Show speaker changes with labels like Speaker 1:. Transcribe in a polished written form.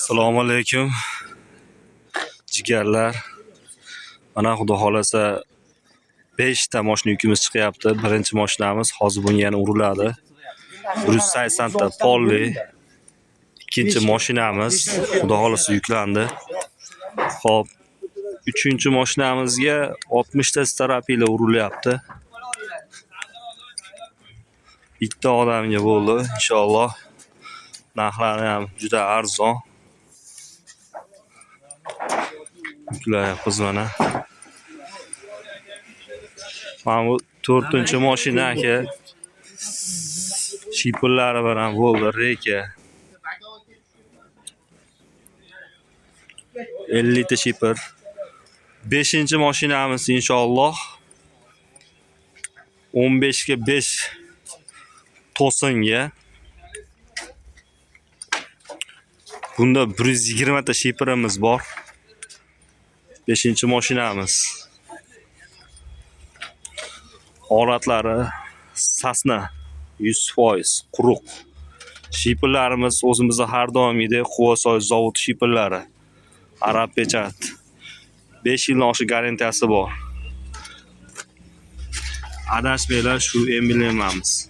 Speaker 1: Assalomu alaykum jigarlar. Mana xudo xolasa 5 ta mashina yukimiz chiqyapti. Birinchi mashinamiz hozir bunga yana uriladi. 180 ta polli. Ikkinchi mashinamiz xudo xolasa yuklandi. Xo'p, uchinchi mashinamizga 60 ta starapila urilyapti. Bitta odamga bo'ldi, inshaalloh. Narxlari ham juda arzon. Yuklayapmiz mana. Mana bu 4-chi mashina aka. Shipirlari bilan bo'ldi reka. 50 ta shipir. 5-chi mashinamiz inshaalloh 15 ga 5 to'singa. Bunda 120 ta shipirimiz bor. 5-chi mashinamiz. Holatlari sasna 100% quruq. Shipirlarimiz o'zimizda har doimgidek Quvasoy zavod shipirlari. Arab pechat. 5 yildan oshiq garantiyasi bor. Adashmanglar, shu emblemamiz.